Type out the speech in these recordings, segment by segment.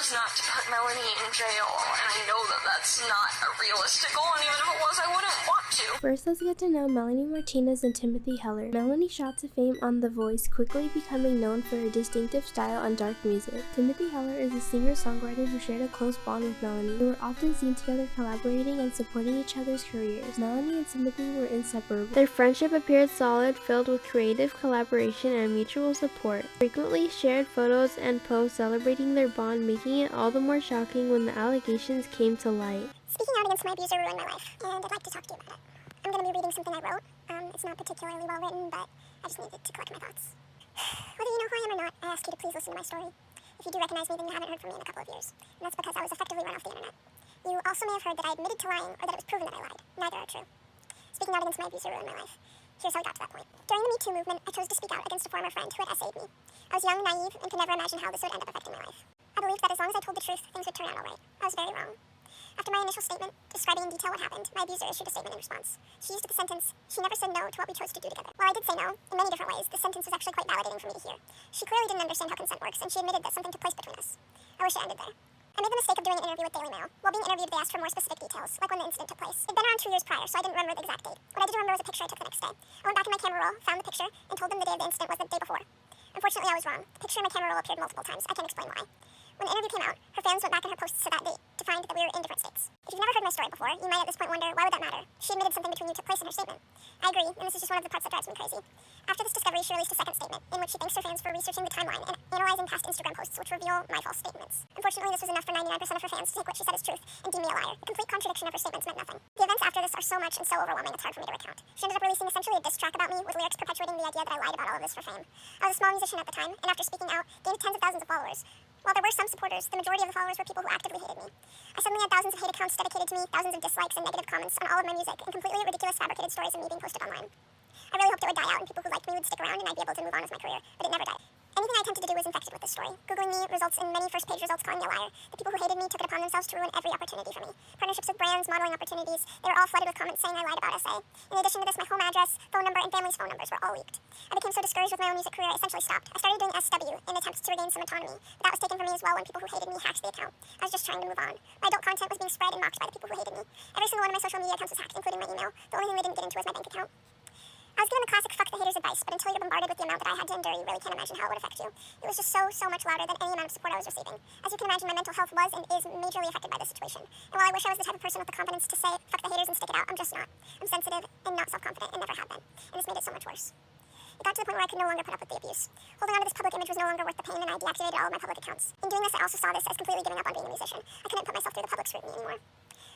is not to put Melanie in jail, and I know that that's not a realistic goal, and even if it was, I wouldn't want to. First, let's get to know Melanie Martinez and Timothy Heller. Melanie shot to fame on The Voice, quickly becoming known for her distinctive style and dark music. Timothy Heller is a singer-songwriter who shared a close bond with Melanie. They were often seen together collaborating and supporting each other's careers. Melanie and Timothy were inseparable. Their friendship appeared solid, filled with creative collaboration and mutual support. Frequently shared photos and posts celebrating their bond, making it all the more shocking when the allegations came to light. Speaking out against my abuser ruined my life, and I'd like to talk to you about it. I'm going to be reading something I wrote. It's not particularly well written, but I just needed to collect my thoughts. Whether you know who I am or not, I ask you to please listen to my story. If you do recognize me, then you haven't heard from me in a couple of years, and that's because I was effectively run off the internet. You also may have heard that I admitted to lying, or that it was proven that I lied. Neither are true. Speaking out against my abuser ruined my life. Here's how I got to that point. During the Me Too movement, I chose to speak out against a former friend who had essayed me. I was young, naive, and could never imagine how this would end up affecting my life. I believed that as long as I told the truth, things would turn out alright. I was very wrong. After my initial statement, describing in detail what happened, my abuser issued a statement in response. She used the sentence, "She never said no to what we chose to do together." While I did say no, in many different ways, this sentence was actually quite validating for me to hear. She clearly didn't understand how consent works, and she admitted that something took place between us. I wish it ended there. I made the mistake of doing an interview with Daily Mail. While being interviewed, they asked for more specific details, like when the incident took place. It'd been around 2 years prior, so I didn't remember the exact date. What I did remember was a picture I took the next day. I went back in my camera roll, found the picture, and told them the day of the incident was the day before. Unfortunately, I was wrong. The picture in my camera roll appeared multiple times. I can't explain why. When the interview came out, her fans went back in her posts to that date to find that we were in different states. If you've never heard my story before, you might at this point wonder, why would that matter? She admitted something between you took place in her statement. I agree, and this is just one of the parts that drives me crazy. After this discovery, she released a second statement, in which she thanks her fans for researching the timeline and analyzing past Instagram posts which reveal my false statements. Unfortunately, this was enough for 99% of her fans to take what she said as truth and deem me a liar. The complete contradiction of her statements meant nothing. The events after this are so much and so overwhelming, it's hard for me to recount. She ended up releasing essentially a diss track about me, with lyrics perpetuating the idea that I lied about all of this for fame. I was a small musician at the time, and after speaking out, gained tens of thousands of followers. While there were some supporters, the majority of the followers were people who actively hated me. I suddenly had thousands of hate accounts dedicated to me, thousands of dislikes and negative comments on all of my music, and completely ridiculous fabricated stories of me being posted online. I really hoped it would die out and people who liked me would stick around and I'd be able to move on with my career, but it never died. Anything I attempted to do was infected with this story. Googling me results in many first-page results calling me a liar. The people who hated me took it upon themselves to ruin every opportunity for me. Partnerships with brands, modeling opportunities, they were all flooded with comments saying I lied about SA. In addition to this, my home address, phone number, and family's phone numbers were all leaked. I became so discouraged with my own music career, I essentially stopped. I started doing SW in attempts to regain some autonomy, but that was taken from me as well when people who hated me hacked the account. I was just trying to move on. My adult content was being spread and mocked by the people who hated me. Every single one of my social media accounts was hacked, including my email. The only thing they didn't get into was my bank account. I was given the classic fuck the haters advice, but until you're bombarded with the amount that I had to endure, you really can't imagine how it would affect you. It was just so much louder than any amount of support I was receiving. As you can imagine, my mental health was and is majorly affected by this situation. And while I wish I was the type of person with the confidence to say fuck the haters and stick it out, I'm just not. I'm sensitive and not self-confident and never have been. And this made it so much worse. It got to the point where I could no longer put up with the abuse. Holding on to this public image was no longer worth the pain, and I deactivated all of my public accounts. In doing this, I also saw this as completely giving up on being a musician. I couldn't put myself through the public scrutiny anymore.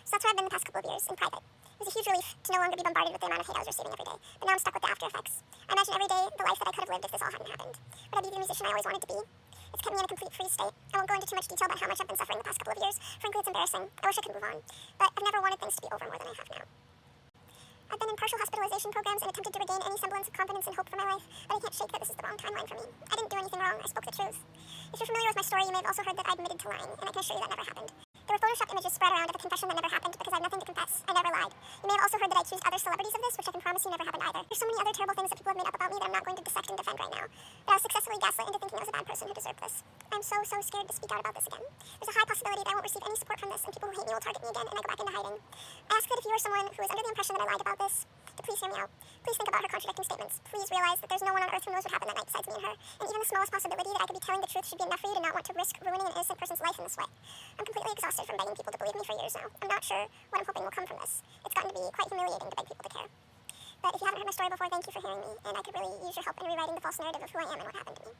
So that's where I've been the past couple of years, in private. It was a huge relief to no longer be bombarded with the amount of hate I was receiving every day, but now I'm stuck with the after effects. I imagine every day the life that I could have lived if this all hadn't happened. Would I be the musician I always wanted to be? It's kept me in a complete freeze state. I won't go into too much detail about how much I've been suffering the past couple of years. Frankly, it's embarrassing. I wish I could move on, but I've never wanted things to be over more than I have now. I've been in partial hospitalization programs and attempted to regain any semblance of confidence and hope for my life, but I can't shake that this is the wrong timeline for me. I didn't do anything wrong, I spoke the truth. If you're familiar with my story, you may have also heard that I admitted to lying, and I can assure you that never happened. There were photoshopped images spread around of a confession that never happened because I have nothing to confess. I never lied. You may have also heard that I accused other celebrities of this, which I can promise you never happened either. There's so many other terrible things that people have made up about me that I'm not going to dissect and defend right now. But I was successfully gaslit into thinking I was a bad person who deserved this. I'm so scared to speak out about this again. There's a high possibility that I won't receive any support from this, and people who hate me will target me again, and I go back into hiding. I ask that if you are someone who is under the impression that I lied about this, to please hear me out. Please think about her contradicting statements. Please realize that there's no one on earth who knows what happened that night besides me and her. And even the smallest possibility that I could be telling the truth should be enough for you to not want to risk ruining an innocent person's life in this way. I'm completely exhausted from begging people to believe me for years now. I'm not sure what I'm hoping will come from this. It's gotten to be quite humiliating to beg people to care. But if you haven't heard my story before, thank you for hearing me, and I could really use your help in rewriting the false narrative of who I am and what happened to me.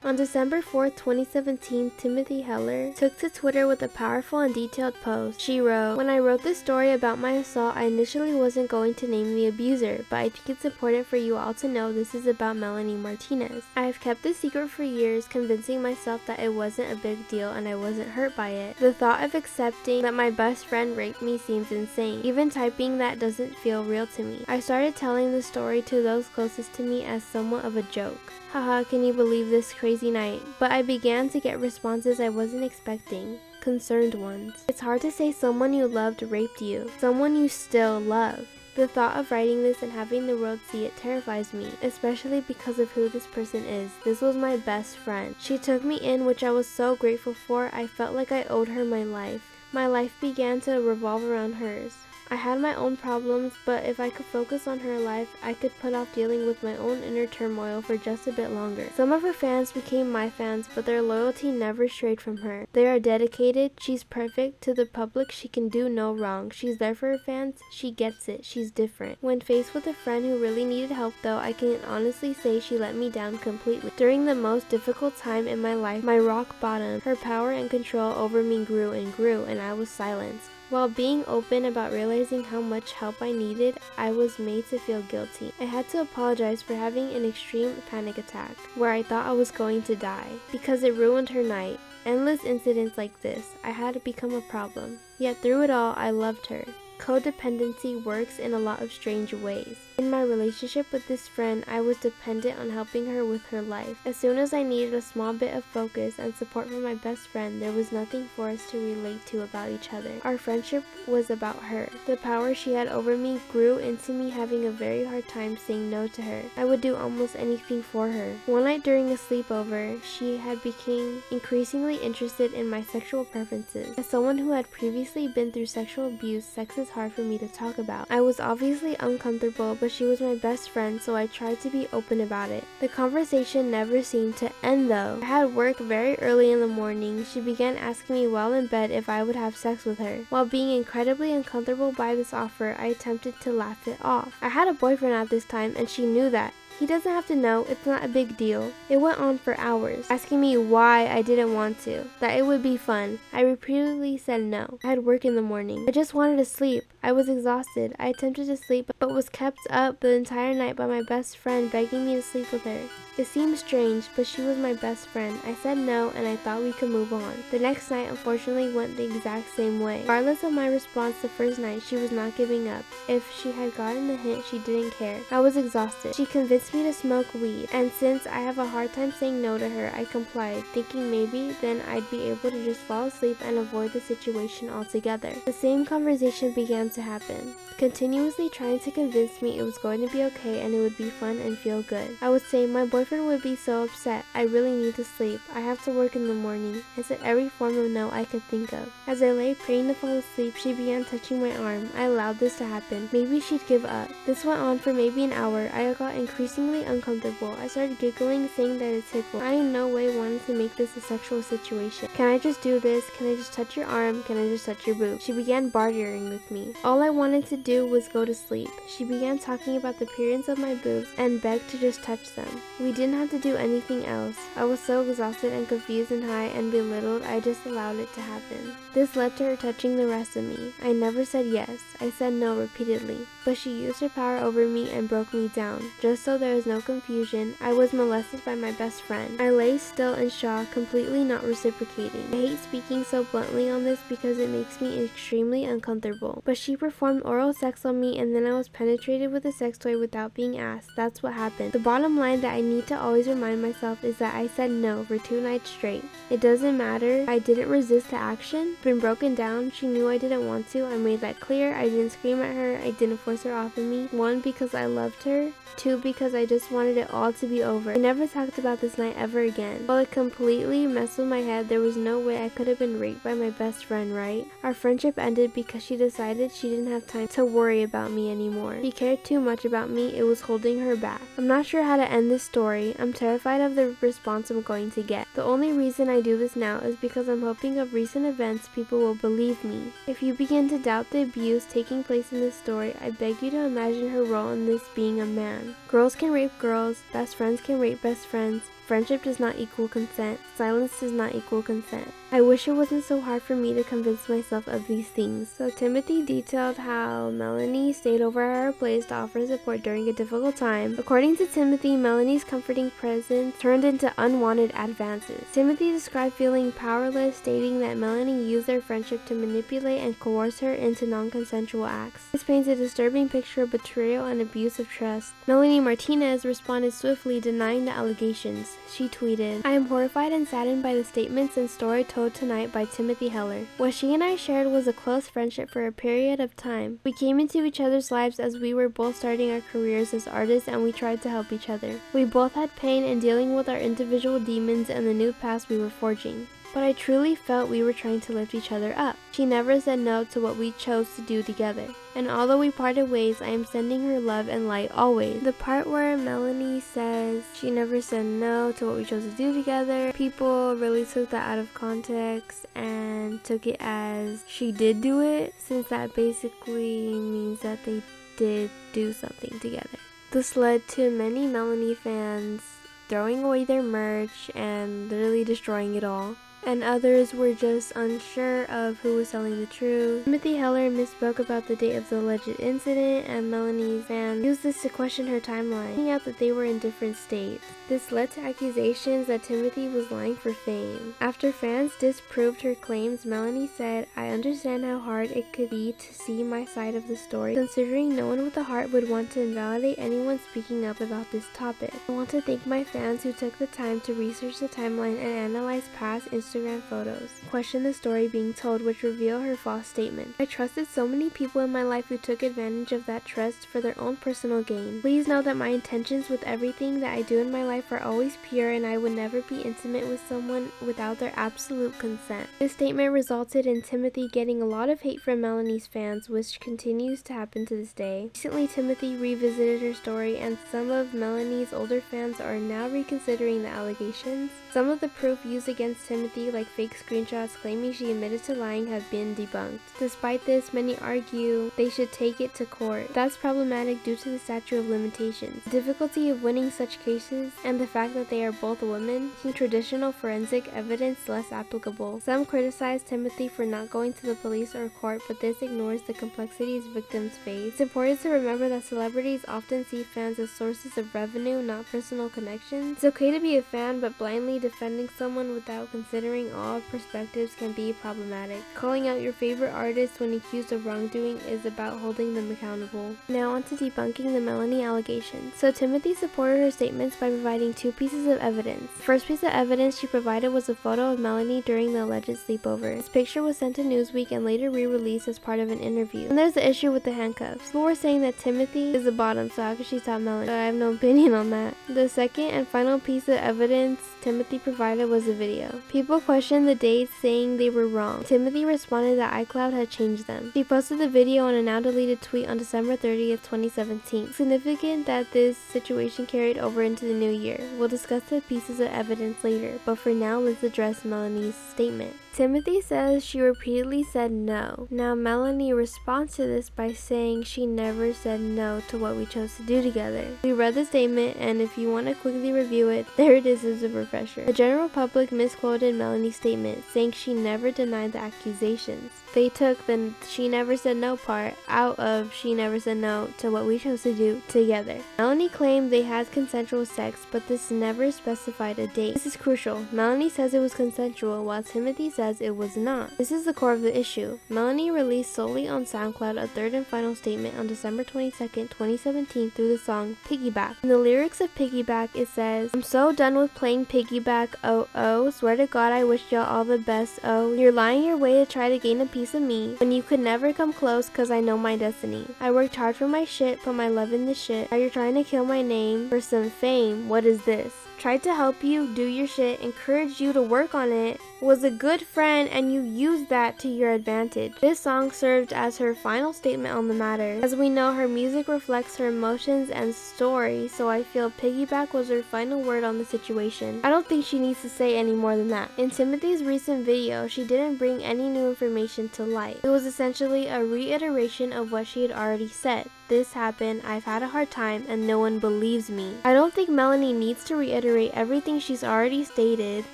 On December 4th, 2017, Timothy Heller took to Twitter with a powerful and detailed post. She wrote, "When I wrote this story about my assault, I initially wasn't going to name the abuser, but I think it's important for you all to know this is about Melanie Martinez. I have kept this secret for years, convincing myself that it wasn't a big deal and I wasn't hurt by it. The thought of accepting that my best friend raped me seems insane. Even typing that doesn't feel real to me. I started telling the story to those closest to me as somewhat of a joke. Haha, can you believe this crazy night? But I began to get responses I wasn't expecting. Concerned ones. It's hard to say someone you loved raped you. Someone you still love. The thought of writing this and having the world see it terrifies me, especially because of who this person is. This was my best friend. She took me in, which I was so grateful for. I felt like I owed her my life. My life began to revolve around hers. I had my own problems, but if I could focus on her life, I could put off dealing with my own inner turmoil for just a bit longer. Some of her fans became my fans, but their loyalty never strayed from her. They are dedicated, she's perfect, to the public she can do no wrong. She's there for her fans, she gets it, she's different. When faced with a friend who really needed help though, I can honestly say she let me down completely. During the most difficult time in my life, my rock bottom, her power and control over me grew, and I was silenced. While being open about realizing how much help I needed, I was made to feel guilty. I had to apologize for having an extreme panic attack, where I thought I was going to die, because it ruined her night. Endless incidents like this, I had to become a problem. Yet through it all, I loved her. Codependency works in a lot of strange ways. In my relationship with this friend, I was dependent on helping her with her life. As soon as I needed a small bit of focus and support from my best friend, there was nothing for us to relate to about each other. Our friendship was about her. The power she had over me grew into me having a very hard time saying no to her. I would do almost anything for her. One night during a sleepover, she had become increasingly interested in my sexual preferences. As someone who had previously been through sexual abuse, sex is hard for me to talk about. I was obviously uncomfortable, but she was my best friend, so I tried to be open about it. The conversation never seemed to end though. I had work very early in the morning. She began asking me while in bed if I would have sex with her. While being incredibly uncomfortable by this offer, I attempted to laugh it off. I had a boyfriend at this time, and she knew that. He doesn't have to know, it's not a big deal. It went on for hours, asking me why I didn't want to, that it would be fun. I repeatedly said no. I had work in the morning. I just wanted to sleep. I was exhausted. I attempted to sleep, but was kept up the entire night by my best friend begging me to sleep with her. It seemed strange, but she was my best friend. I said no, and I thought we could move on. The next night, unfortunately, went the exact same way. Regardless of my response the first night, she was not giving up. If she had gotten the hint, she didn't care. I was exhausted. She convinced me to smoke weed, and since I have a hard time saying no to her, I complied, thinking maybe then I'd be able to just fall asleep and avoid the situation altogether. The same conversation began to happen, continuously trying to convince me it was going to be okay and it would be fun and feel good. I would say my boyfriend would be so upset. I really need to sleep. I have to work in the morning. I said every form of no I could think of. As I lay praying to fall asleep, she began touching my arm. I allowed this to happen. Maybe she'd give up. This went on for maybe an hour. I got increasingly uncomfortable. I started giggling, saying that it tickled. I in no way wanted to make this a sexual situation. Can I just do this? Can I just touch your arm? Can I just touch your boob? She began bartering with me. All I wanted to do was go to sleep. She began talking about the appearance of my boobs and begged to just touch them. We didn't have to do anything else. I was so exhausted and confused and high and belittled, I just allowed it to happen. This led to her touching the rest of me. I never said yes. I said no repeatedly. But she used her power over me and broke me down. Just so there is no confusion, I was molested by my best friend. I lay still in shock, completely not reciprocating. I hate speaking so bluntly on this because it makes me extremely uncomfortable. But she performed oral sex on me, and then I was penetrated with a sex toy without being asked. That's what happened. The bottom line that I need to always remind myself is that I said no for 2 nights straight. It doesn't matter. I didn't resist the action. Been broken down. She knew I didn't want to. I made that clear. I didn't scream at her. I didn't force her off of me. 1, because I loved her. 2, because I just wanted it all to be over. I never talked about this night ever again. While it completely messed with my head, there was no way I could have been raped by my best friend, right? Our friendship ended because she decided she didn't have time to worry about me anymore. She cared too much about me, it was holding her back. I'm not sure how to end this story. I'm terrified of the response I'm going to get. The only reason I do this now is because I'm hoping of recent events people will believe me. If you begin to doubt the abuse taking place in this story, I beg you to imagine her role in this being a man. Girls can rape girls, best friends can rape best friends. Friendship does not equal consent. Silence does not equal consent. I wish it wasn't so hard for me to convince myself of these things. So Timothy detailed how Melanie stayed over at her place to offer support during a difficult time. According to Timothy, Melanie's comforting presence turned into unwanted advances. Timothy described feeling powerless, stating that Melanie used their friendship to manipulate and coerce her into non-consensual acts. This paints a disturbing picture of betrayal and abuse of trust. Melanie Martinez responded swiftly, denying the allegations. she tweeted, "I am horrified and saddened by the statements and story told tonight by Timothy Heller. What she and I shared was a close friendship for a period of time. We came into each other's lives as we were both starting our careers as artists, and we tried to help each other. We both had pain in dealing with our individual demons and the new paths we were forging. But I truly felt we were trying to lift each other up. She never said no to what we chose to do together. And although we parted ways, I am sending her love and light always." The part where Melanie says she never said no to what we chose to do together, people really took that out of context and took it as she did do it, since that basically means that they did do something together. This led to many Melanie fans throwing away their merch and literally destroying it all. And others were just unsure of who was telling the truth. Timothy Heller misspoke about the date of the alleged incident, and Melanie's fans used this to question her timeline, pointing out that they were in different states. This led to accusations that Timothy was lying for fame. After fans disproved her claims, Melanie said, "I understand how hard it could be to see my side of the story, considering no one with a heart would want to invalidate anyone speaking up about this topic. I want to thank my fans who took the time to research the timeline and analyze past Instagram photos, question the story being told, which reveal her false statement. I trusted so many people in my life who took advantage of that trust for their own personal gain. Please know that my intentions with everything that I do in my life are always pure, and I would never be intimate with someone without their absolute consent." This statement resulted in Timothy getting a lot of hate from Melanie's fans, which continues to happen to this day. Recently, Timothy revisited her story, and some of Melanie's older fans are now reconsidering the allegations. Some of the proof used against Timothy, like fake screenshots claiming she admitted to lying, have been debunked. Despite this, many argue they should take it to court. That's problematic due to the statute of limitations, the difficulty of winning such cases, and the fact that they are both women, making traditional forensic evidence less applicable. Some criticize Timothy for not going to the police or court, but this ignores the complexities victims face. It's important to remember that celebrities often see fans as sources of revenue, not personal connections. It's okay to be a fan, but blindly defending someone without considering all perspectives can be problematic. Calling out your favorite artist when accused of wrongdoing is about holding them accountable. Now on to debunking the Melanie allegations. So Timothy supported her statements by providing two pieces of evidence. The first piece of evidence she provided was a photo of Melanie during the alleged sleepover. This picture was sent to Newsweek and later re-released as part of an interview. And there's the issue with the handcuffs. People were saying that Timothy is the bottom, so how could she stop Melanie? But I have no opinion on that. The second and final piece of evidence Timothy provided was a video. People questioned the dates, saying they were wrong. Timothy responded that iCloud had changed them. She posted the video on a now deleted tweet on December 30th, 2017. It's significant that this situation carried over into the new year. We'll discuss the pieces of evidence later, but for now let's address Melanie's statement. Timothy says she repeatedly said no. Now Melanie responds to this by saying she never said no to what we chose to do together. We read the statement, and if you want to quickly review it, there it is as a refresher. The general public misquoted Melanie's statement, saying she never denied the accusations. They took the "she never said no" part out of "she never said no to what we chose to do together." Melanie claimed they had consensual sex, but this never specified a date. This is crucial. Melanie says it was consensual, while Timothy says it was not. This is the core of the issue. Melanie released solely on SoundCloud a third and final statement on December 22nd, 2017 through the song Piggyback. In the lyrics of Piggyback, it says, "I'm so done with playing piggyback, oh oh, swear to God I wish y'all all the best, oh. You're lying your way to try to gain a piece of me when you could never come close, cause I know my destiny. I worked hard for my shit, put my love in this shit. Now you're trying to kill my name for some fame. What is this? Tried to help you do your shit, encouraged you to work on it, was a good friend, and you used that to your advantage." This song served as her final statement on the matter. As we know, her music reflects her emotions and story, so I feel Piggyback was her final word on the situation. I don't think she needs to say any more than that. In Timothy's recent video, she didn't bring any new information to light. It was essentially a reiteration of what she had already said. This happened, I've had a hard time, and no one believes me. I don't think Melanie needs to reiterate everything she's already stated.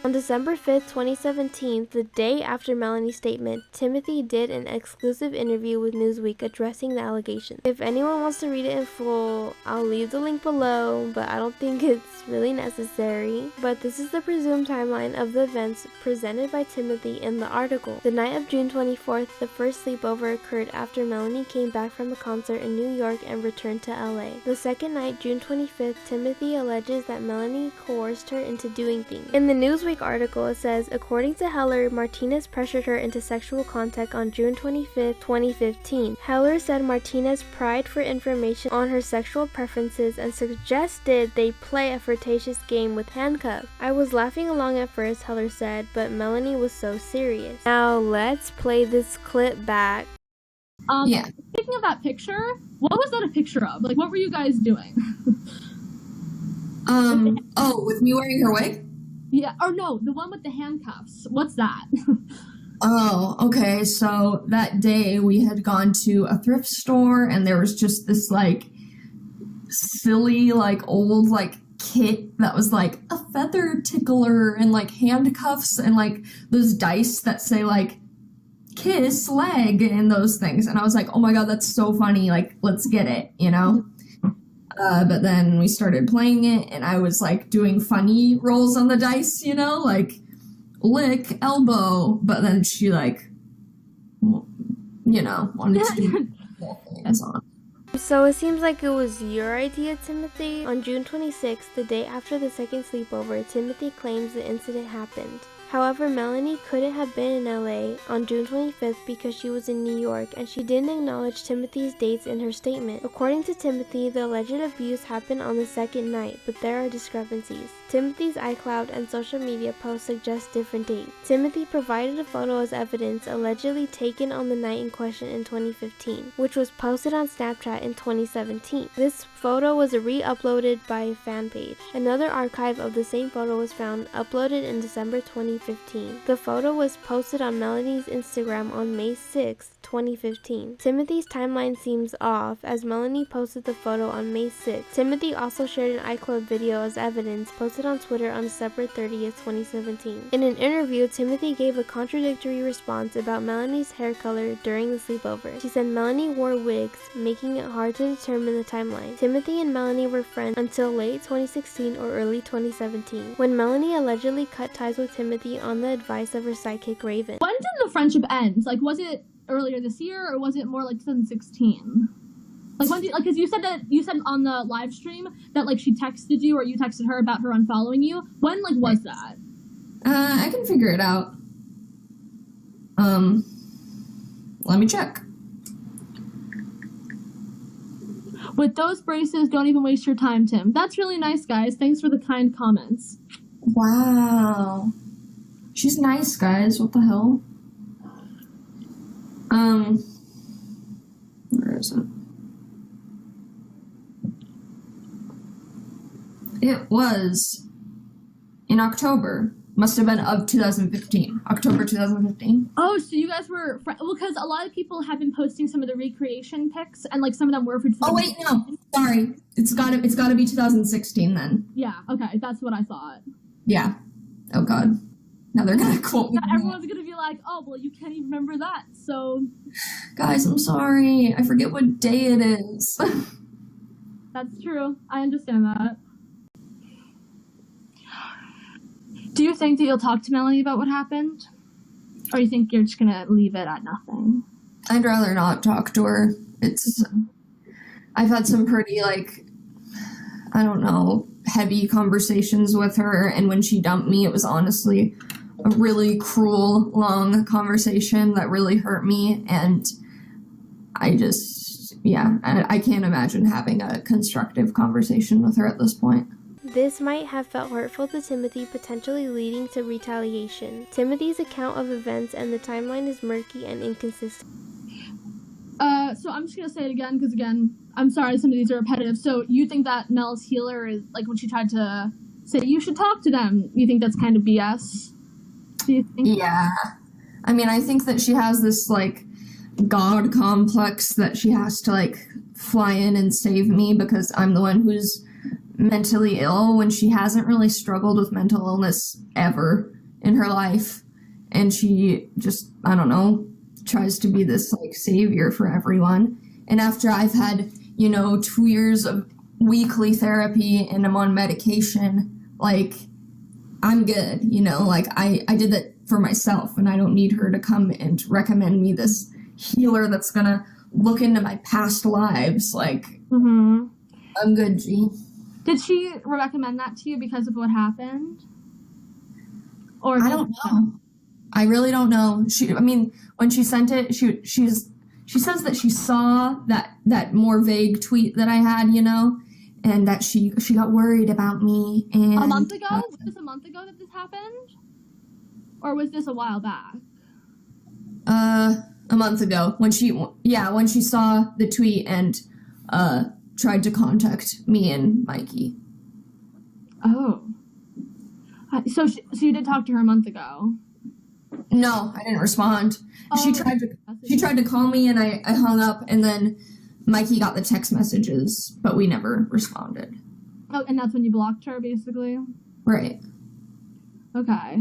On December 5th, 2017, 17th, the day after Melanie's statement, Timothy did an exclusive interview with Newsweek addressing the allegations. If anyone wants to read it in full, I'll leave the link below, but I don't think it's really necessary. But this is the presumed timeline of the events presented by Timothy in the article. The night of June 24th, the first sleepover occurred after Melanie came back from a concert in New York and returned to LA. The second night, June 25th, Timothy alleges that Melanie coerced her into doing things. In the Newsweek article, it says, according to Heller, Martinez pressured her into sexual contact on June 25th, 2015. Heller said Martinez pried for information on her sexual preferences and suggested they play a flirtatious game with handcuffs. I was laughing along at first, Heller said, but Melanie was so serious. Now let's play this clip back. Yeah. Speaking of that picture, what was that a picture of? Like, what were you guys doing? With me wearing her wig? Yeah, or no, the one with the handcuffs. What's that? Oh, okay. So that day we had gone to a thrift store and there was just this like silly like old like kit that was like a feather tickler and like handcuffs and like those dice that say like kiss leg and those things. And I was like, oh my god, that's so funny. Like, let's get it, you know? But then we started playing it and I was like doing funny rolls on the dice, you know, like lick, elbow. But then she like, you know, wanted to do things on. So it seems like it was your idea, Timothy. On June 26th, the day after the second sleepover, Timothy claims the incident happened. However, Melanie couldn't have been in LA on June 25th because she was in New York, and she didn't acknowledge Timothy's dates in her statement. According to Timothy, the alleged abuse happened on the second night, but there are discrepancies. Timothy's iCloud and social media posts suggest different dates. Timothy provided a photo as evidence allegedly taken on the night in question in 2015, which was posted on Snapchat in 2017. This photo was re-uploaded by a fan page. Another archive of the same photo was found, uploaded in December 2015. The photo was posted on Melanie's Instagram on May 6, 2015. Timothy's timeline seems off, as Melanie posted the photo on May 6. Timothy also shared an iCloud video as evidence, posted on Twitter on December 30th, 2017. In an interview, Timothy gave a contradictory response about Melanie's hair color during the sleepover. She said Melanie wore wigs, making it hard to determine the timeline. Timothy and Melanie were friends until late 2016 or early 2017, when Melanie allegedly cut ties with Timothy on the advice of her sidekick Raven. When did the friendship end? Like, was it earlier this year or was it more like 2016? Like, when did, like, because you said on the live stream that like she texted you or you texted her about her unfollowing you. When like was that? I can figure it out. Let me check. With those braces, don't even waste your time, Tim. That's really nice, guys. Thanks for the kind comments. Wow. She's nice, guys. What the hell? Where is it? It was in October. Must have been of 2015. October 2015. Oh, so you guys were well, because a lot of people have been posting some of the recreation pics, and like some of them were for. Oh wait, no, sorry. It's gotta be 2016 then. Yeah. Okay, that's what I thought. Yeah. Oh god. Now they're gonna quote me. Everyone's gonna be like, "Oh, well, you can't even remember that." So, guys, I'm sorry. I forget what day it is. That's true. I understand that. Do you think that you'll talk to Melanie about what happened? Or you think you're just gonna leave it at nothing? I'd rather not talk to her. I've had some pretty, like, I don't know, heavy conversations with her, and when she dumped me, it was honestly a really cruel, long conversation that really hurt me, and I can't imagine having a constructive conversation with her at this point. This might have felt hurtful to Timothy, potentially leading to retaliation. Timothy's account of events and the timeline is murky and inconsistent. So I'm just gonna say it again, because again, I'm sorry some of these are repetitive. So you think that Mel's healer is, like, when she tried to say you should talk to them, you think that's kind of BS? Do you think? Yeah. I mean, I think that she has this, like, God complex that she has to, like, fly in and save me because I'm the one who's mentally ill, when she hasn't really struggled with mental illness ever in her life. and she just, I don't know, tries to be this like savior for everyone. And after I've had, 2 years of weekly therapy and I'm on medication, like, I'm good, like I did that for myself, and I don't need her to come and recommend me this healer that's gonna look into my past lives. Like, I'm good, G. Did she recommend that to you because of what happened? Or I don't know. I really don't know. When she sent it, she says that she saw that more vague tweet that I had, and that she got worried about me. And a month ago? Was this a month ago that this happened? Or was this a while back? A month ago when she saw the tweet and tried to contact me and Mikey. Oh. So you did talk to her a month ago? No, I didn't respond. Oh, she tried to call me and I hung up, and then Mikey got the text messages, but we never responded. Oh, and that's when you blocked her, basically? Right. Okay.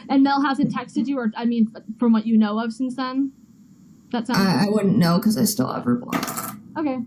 And Mel hasn't texted you, from what you know of since then? That sounds... I wouldn't know because I still have her blocked. Okay.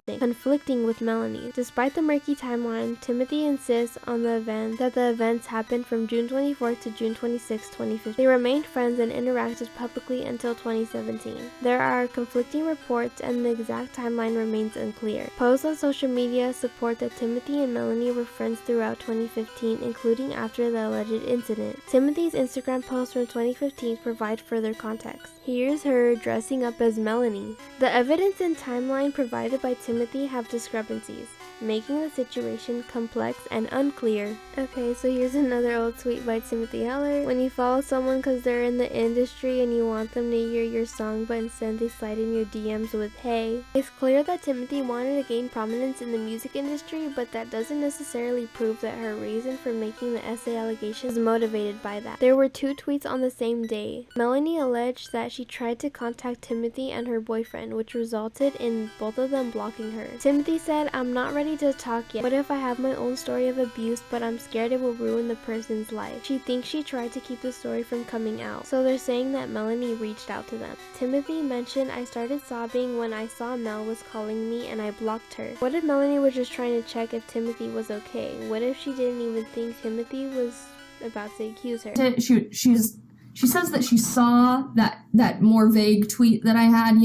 Conflicting with Melanie. Despite the murky timeline, Timothy insists on the events happened from June 24th to June 26, 2015. They remained friends and interacted publicly until 2017. There are conflicting reports and the exact timeline remains unclear. Posts on social media support that Timothy and Melanie were friends throughout 2015, including after the alleged incident. Timothy's Instagram posts from 2015 provide further context. Here's her dressing up as Melanie. The evidence and timeline provided by Timothy have discrepancies, making the situation complex and unclear. Okay, so here's another old tweet by Timothy Heller. When you follow someone because they're in the industry and you want them to hear your song, but instead they slide in your DMs with hey. It's clear that Timothy wanted to gain prominence in the music industry, but that doesn't necessarily prove that her reason for making the essay allegation is motivated by that. There were 2 tweets on the same day. Melanie alleged that she tried to contact Timothy and her boyfriend, which resulted in both of them blocking her. Timothy said, "I'm not ready to talk yet. What if I have my own story of abuse, but I'm scared it will ruin the person's life?" She thinks she tried to keep the story from coming out. So they're saying that Melanie reached out to them. Timothy mentioned, "I started sobbing when I saw Mel was calling me and I blocked her." What if Melanie was just trying to check if Timothy was okay? What if she didn't even think Timothy was about to accuse her? She says that she saw that more vague tweet that I had,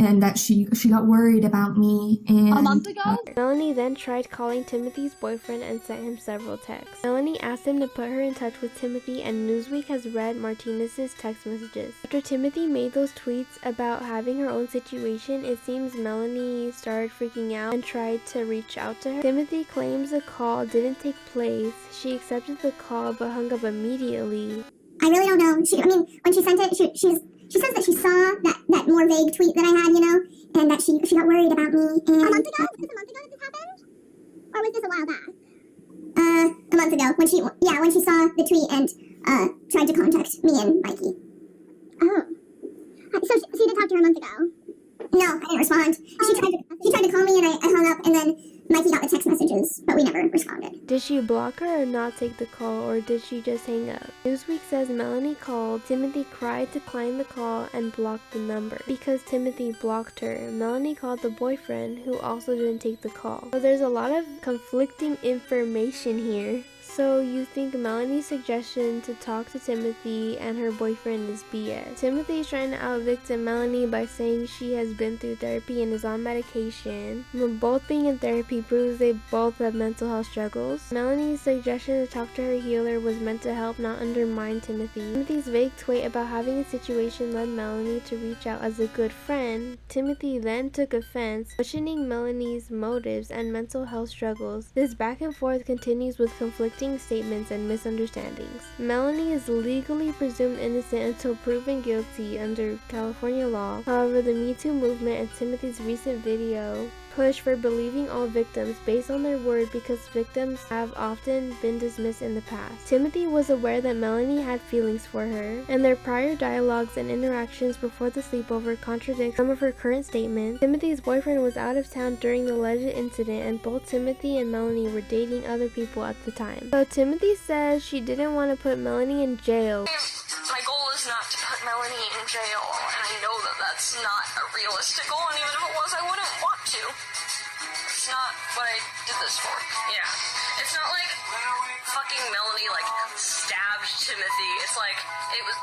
and that she got worried about me. And a month ago? Melanie then tried calling Timothy's boyfriend and sent him several texts. Melanie asked him to put her in touch with Timothy, and Newsweek has read Martinez's text messages. After Timothy made those tweets about having her own situation, it seems Melanie started freaking out and tried to reach out to her. Timothy claims the call didn't take place. She accepted the call but hung up immediately. I really don't know. When she sent it, she says that she saw that more vague tweet that I had, and that she got worried about me. And a month ago? Was this a month ago that this happened? Or was this a while back? A month ago, when she saw the tweet and tried to contact me and Mikey. Oh. So you did talk to her a month ago? No, I didn't respond. She tried to call me and I hung up, and then Mikey got the text messages, but we never responded. Did she block her or not take the call, or did she just hang up? Newsweek says Melanie called, Timothy cried, declined the call, and blocked the number. Because Timothy blocked her, Melanie called the boyfriend, who also didn't take the call. So there's a lot of conflicting information here. So you think Melanie's suggestion to talk to Timothy and her boyfriend is BS. Timothy is trying to out-victim Melanie by saying she has been through therapy and is on medication. Both being in therapy proves they both have mental health struggles. Melanie's suggestion to talk to her healer was meant to help, not undermine Timothy. Timothy's vague tweet about having a situation led Melanie to reach out as a good friend. Timothy then took offense, questioning Melanie's motives and mental health struggles. This back and forth continues with conflicting statements and misunderstandings. Melanie is legally presumed innocent until proven guilty under California law. However, the Me Too movement and Timothy's recent video push for believing all victims based on their word because victims have often been dismissed in the past. Timothy was aware that Melanie had feelings for her, and their prior dialogues and interactions before the sleepover contradict some of her current statements. Timothy's boyfriend was out of town during the alleged incident, and both Timothy and Melanie were dating other people at the time. So Timothy says she didn't want to put Melanie in jail. My goal is not to put Melanie in jail, and I know that that's not a realistic goal, and even if it was, I wouldn't want to. It's not what I did this for. Yeah. It's not like fucking Melanie, like, stabbed Timothy. It's like,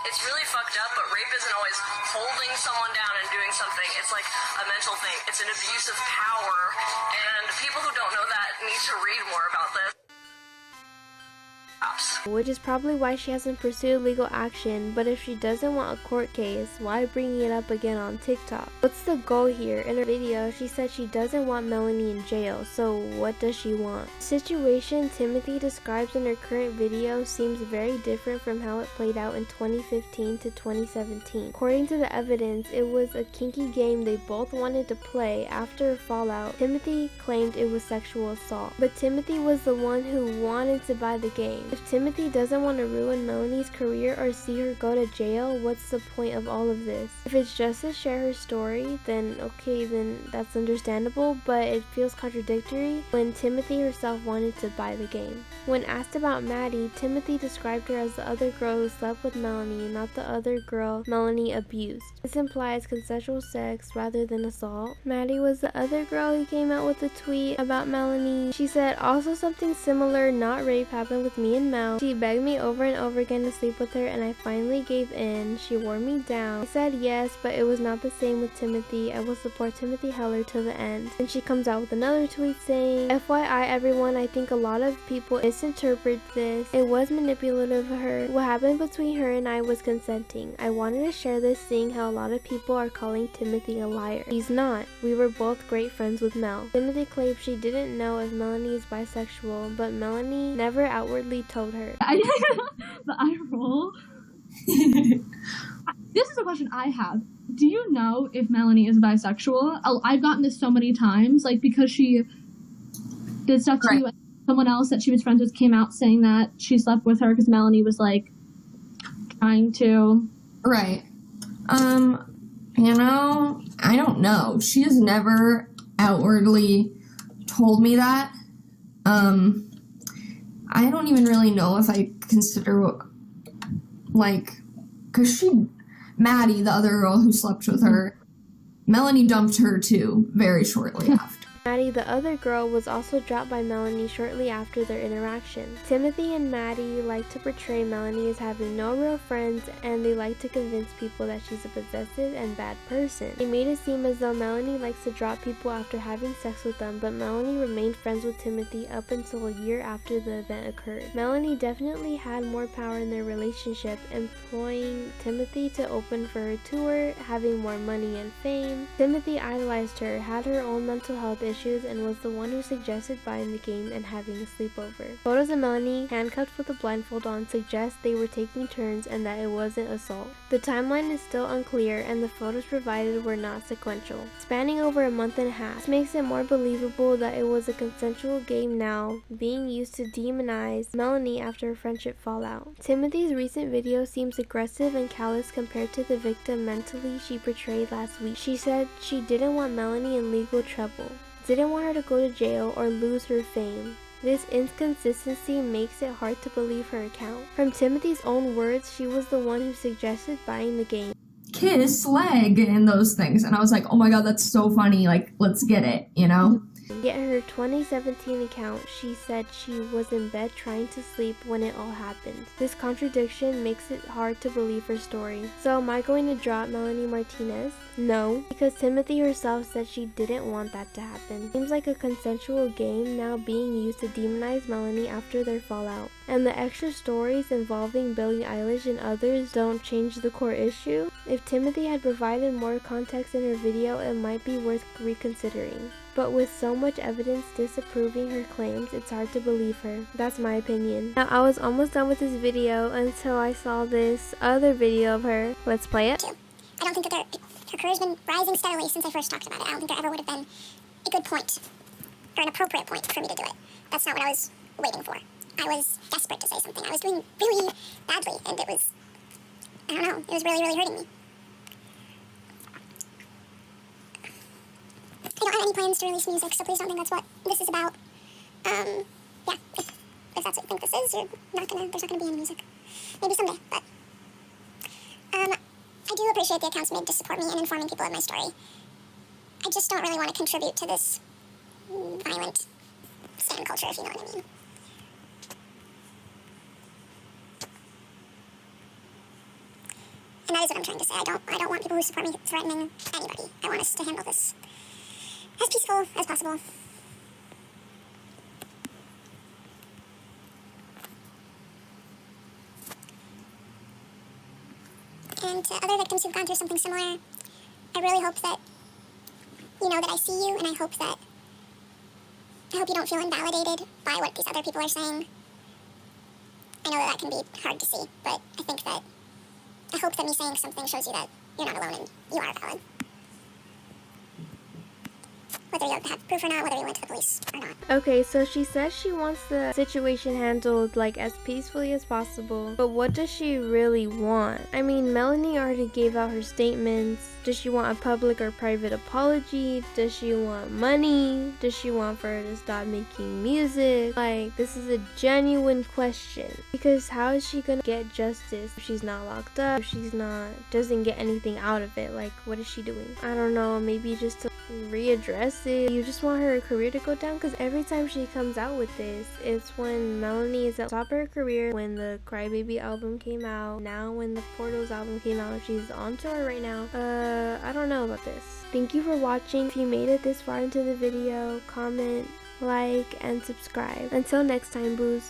it's really fucked up, but rape isn't always holding someone down and doing something. It's like a mental thing. It's an abuse of power, and people who don't know that need to read more about this. Which is probably why she hasn't pursued legal action, but if she doesn't want a court case, why bring it up again on TikTok? What's the goal here? In her video, she said she doesn't want Melanie in jail, so what does she want? The situation Timothy describes in her current video seems very different from how it played out in 2015 to 2017. According to the evidence, it was a kinky game they both wanted to play. After a fallout, Timothy claimed it was sexual assault, but Timothy was the one who wanted to buy the game. If Timothy doesn't want to ruin Melanie's career or see her go to jail, what's the point of all of this? If it's just to share her story, then okay, then that's understandable, but it feels contradictory when Timothy herself wanted to buy the game. When asked about Maddie, Timothy described her as the other girl who slept with Melanie, not the other girl Melanie abused. This implies consensual sex rather than assault. Maddie was the other girl who came out with a tweet about Melanie. She said, also something similar, not rape, happened with me and Mel. She begged me over and over again to sleep with her, and I finally gave in. She wore me down. I said yes, but it was not the same with Timothy. I will support Timothy Heller to the end. And she comes out with another tweet saying, FYI everyone, I think a lot of people misinterpret this. It was manipulative of her. What happened between her and I was consenting. I wanted to share this, seeing how a lot of people are calling Timothy a liar. He's not. We were both great friends with Mel. Timothy claimed she didn't know if Melanie is bisexual, but Melanie never outwardly told her. The eye roll. This is a question I have. Do you know if Melanie is bisexual? I've gotten this so many times, like, because she did stuff to you, and someone else that she was friends with came out saying that she slept with her because Melanie was, like, trying to. Right. You know, I don't know. She has never outwardly told me that. I don't even really know if I consider, like, because Maddie, the other girl who slept with her, Melanie dumped her too very shortly after. Maddie, the other girl, was also dropped by Melanie shortly after their interaction. Timothy and Maddie like to portray Melanie as having no real friends, and they like to convince people that she's a possessive and bad person. They made it seem as though Melanie likes to drop people after having sex with them, but Melanie remained friends with Timothy up until a year after the event occurred. Melanie definitely had more power in their relationship, employing Timothy to open for her tour, having more money and fame. Timothy idolized her, had her own mental health issues, and was the one who suggested buying the game and having a sleepover. Photos of Melanie, handcuffed with a blindfold on, suggest they were taking turns and that it wasn't assault. The timeline is still unclear, and the photos provided were not sequential, spanning over a month and a half. This makes it more believable that it was a consensual game now, being used to demonize Melanie after a friendship fallout. Timothy's recent video seems aggressive and callous compared to the victim mentally she portrayed last week. She said she didn't want Melanie in legal trouble, didn't want her to go to jail or lose her fame. This inconsistency makes it hard to believe her account. From Timothy's own words, she was the one who suggested buying the game. Kiss, leg, and those things. And I was like, oh my god, that's so funny. Like, let's get it, you know? Yet in her 2017 account, she said she was in bed trying to sleep when it all happened. This contradiction makes it hard to believe her story. So am I going to drop Melanie Martinez? No, because Timothy herself said she didn't want that to happen. Seems like a consensual game now being used to demonize Melanie after their fallout. And the extra stories involving Billie Eilish and others don't change the core issue. If Timothy had provided more context in her video, it might be worth reconsidering. But with so much evidence disapproving her claims, it's hard to believe her. That's my opinion. Now, I was almost done with this video until I saw this other video of her. Let's play it. I don't think that her career's been rising steadily since I first talked about it. I don't think there ever would have been a good point, or an appropriate point for me to do it. That's not what I was waiting for. I was desperate to say something. I was doing really badly, and it was, I don't know, it was really, really hurting me. I don't have any plans to release music, so please don't think that's what this is about. Yeah, if that's what you think this is, there's not gonna be any music. Maybe someday, but, I do appreciate the accounts made to support me and informing people of my story. I just don't really want to contribute to this violent stan culture, if you know what I mean. And that is what I'm trying to say. I don't want people who support me threatening anybody. I want us to handle this as peaceful as possible. And to other victims who've gone through something similar, I really hope that you know that I see you, and I hope you don't feel invalidated by what these other people are saying. I know that can be hard to see, but I hope that me saying something shows you that you're not alone and you are valid. Whether you have proof or not, whether you went to the police or not. Okay, so she says she wants the situation handled like as peacefully as possible, but what does she really want? I mean, Melanie already gave out her statements. Does she want a public or private apology? Does she want money? Does she want for her to stop making music? Like, this is a genuine question, because how is she gonna get justice if she's not locked up, if she's doesn't get anything out of it? Like, what is she doing? I don't know, maybe just to readdress it. You just want her career to go down, because every time she comes out with this, it's when Melanie is at the top of her career, when the Crybaby album came out, now when the Portals album came out. She's on tour right now. I don't know about this. Thank you for watching. If you made it this far into the video, comment, like, and subscribe. Until next time, boos.